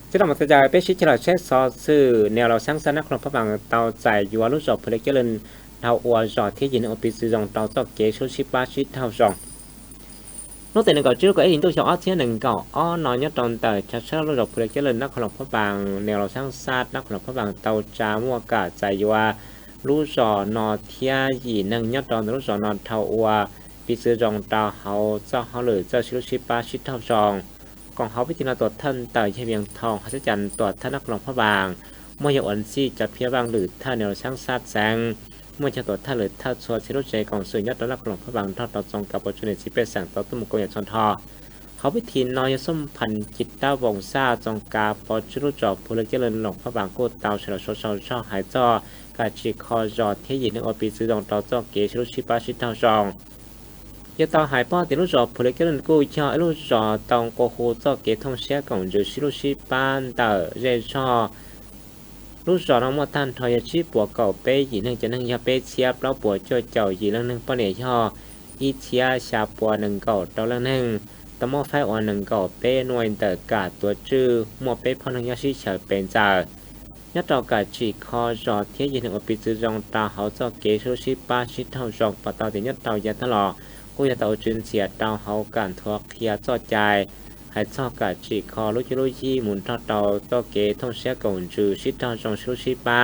ที่เรามาจะไปชิดที่เราเช็คซอสื่อแนวเราสร้างสรรค์ของพระบางเตาใจยัวรู้จบเพลงเจริญเท่าอวจอที่ยินอภิสิจงเตาตอกเกชูชิบาชิเท่าจงนอกจากนั้นก็ชื่อก็ไอ้ดินตัวชาวอ้อเทียนหนึ่งก็อ้อนอยตอนแต่ชัดเชื่อรู้จบเพลงเจริญนักของพระบางแนวเราสร้างสรรค์นักของพระบางเตาจามัวกาใจยัวรู้จอนอเทียยีหนึ่งยอดตอนรู้จอนอเท่าอวปีซื้อจงเตาเขาเจ้าเขาหรือเจ้าชิชิบาชิเท่าจงกองเขาพิจารณาตัวท่านเต่ยเพียงทองพัศจันทร์ตัวท่านนักหลวงพระบางเมื่ออยอ่อนซี่จัดเพียบางหรือท่าแนวช่างซาดแสงเมื่อจะตัวท่าหรือท่าชัวชิรุใจของสื่อยอดนักหลวงพระบางทอดต่อจงกับปัจจุบันสิเป็นแสงต่อตุ้มกอยชนทอเขาพิธีนอยส้มพันจิตต้าวงซาจงกาปจุรุจอบพลเจริญหลวงพระบางโกเตาเฉลชอช่อหายจอกาจิคอจอเทียยินอปีซื้อดองต่อจอเกชิรุชิปาชิตเท่าจองยาตาหายป้อติลุจอบพลเกลันกู้ชอลุจอตองโกโฮจอเกทงเสียของจูชิลุชิปานเตอเรชอลุจอน้องมอทันทอยชิปัวเก่าเป้ยีนึงจะนึงยาเป้เชียบเราปัวเจ้าเจ้ายีเรื่องนึงป้อเนชออีเชียชาปัวหนึ่งเก่าตอเรื่องนึงตมอไฟอ่อนหนึ่งเก่าเป้หน่วยเตอกาตัวจื้อมัวเป้พอนังยาชิเฉยเป็นจ่ายัดต่อกาจีคอจอเทียยินอปิจือจงตาเขาจอเกชิลุชิปาชิเท่าจองปะตาติยัดเต่ายาตลอกูจะเต่าจุนเสียเต่าเขาการทวกเคียจอดใจให้ชอบกัดจีคอลุจิลุยี่หมุนทอดเต่าตัวเกท่องเสียก่อนจูชิเต่าจงชิลุชิปา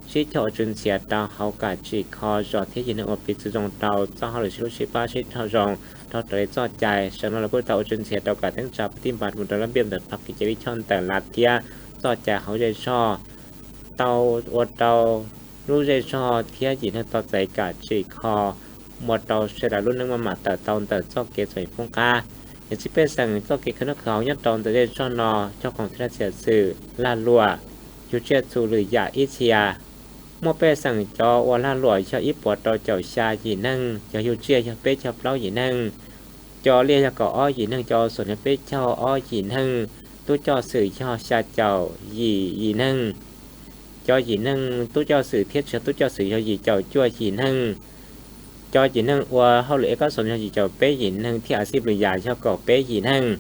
ชิเต่าจุนเสียเต่าเขากัดจีคอจอดที่ยินอปิจุจงเต่าเจ้าเขาหรือชิลุชิปาชิเต่าจงทอดเตยจอดใจฉันเราพูดเต่าจุนเสียเต่ากัดทั้งจับที่บาดมุนตะลำเบียมเดือดพักกิจวิชอนแต่ลาเทียจอดใจเขาใจชอบเต่าอดเต่ารู้ใจชอบเทียยินให้ต่อใจกัดจีคอหมดเราเสร็จรุ่นนึงมาหมาแต่ตอนแต่เจ้าเกศใส่พงกาอย่างที่เป็นสั่งเจ้าเกศขนมเขายัดตอนแต่เด็กช่อนอเจ้าของที่เสียสื่อลาลัวยูเจตูหรือยาอิเชียมอเป้สั่งจอวลาลัวชาอิปวดต่อเจ้าชาหยีนั่งจอยูเจียชาเป้ชาเปล่าหยีนั่งจอเรียกก่ออ้อหยีนั่งจอส่วนเป้เช่าอ้อหยีนั่งตู้จอสื่อช่อชาเจ้าหยีนั่งจอหยีนั่งตู้จอสื่อเทียบเชื้อตู้จอสื่อชาหยีเจ้าจั่วหยีนั่งcho chỉ năng qua hậu lễ các số cho chỉ cho bé gì năng thì à xếp lười dài cho cậu bé gì năng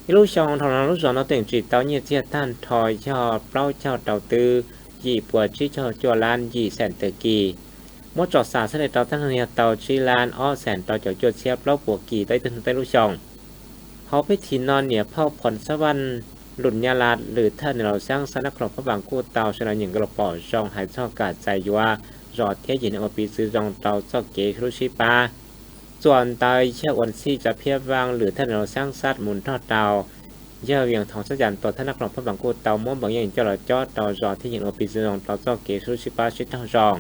lúc sau thằng lúc sau nó tuyển chỉ tao như chia tan thòi cho bao cho đầu tư gì bùa chỉ cho lan gì sẹn tự kỳ mỗi trò xả sẽ để tao tăng hơn tàu chi lan o sẹn tao cho xếp bao bùa kỳ tới từng tới lúc sauเขาไปทีนอนเนี่ยเผาผ่อนสวรรค์หลุนยาลาหรือท่านเราสร้างสนักครอบพระบางกู้เตาชนะหญิงกระป๋อจองหายช่อกาดใจว่ารอดเทียยินอปีซื้อจองเตาซอกเกครุชิปาส่วนเตยเชื่อวันซี่จะเพียบวางหรือท่านเราสร้างสัตว์หมุนทอดเตาเยื่อเวียงทองสัจจันตัวท่านนักหลอกพระบางกู้เตาม้วนบางอย่างเจ้าหล่อจอดเตารอดเทียยินอปีซื้อจองเตาซอกเกครุชิปาชิดเท่าจอง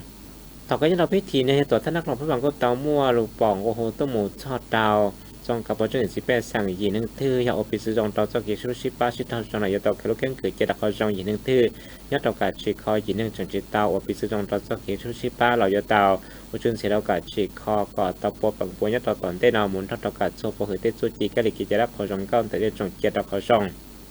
ต่อก็ยังเราพิธีในตัวท่านนักหลอกพระบางกู้เตามั่วลูกป่องโอโหต้มหมูทอดเตาจงกับปัจจุบันสิบแปดสั่งยีนึงทื่อยาอปิสจงต่อจากกิชุชิปาชิตาจงนายต่อเคลุกันเกิดเจตคอจงยีนึงทื่อยาต่อการชิคอยีนึงจงจิตตาอปิสจงต่อจากกิชุชิปาเรายาตาอุจุนเสียเราการชิคอกอดตะปปังปัวยาต่อตอนเต้นเอาหมุนทอดต่อการโซโปหือเตจุจีกะลิกิจรักขอจงก้าวแต่เดจงเจตคอจง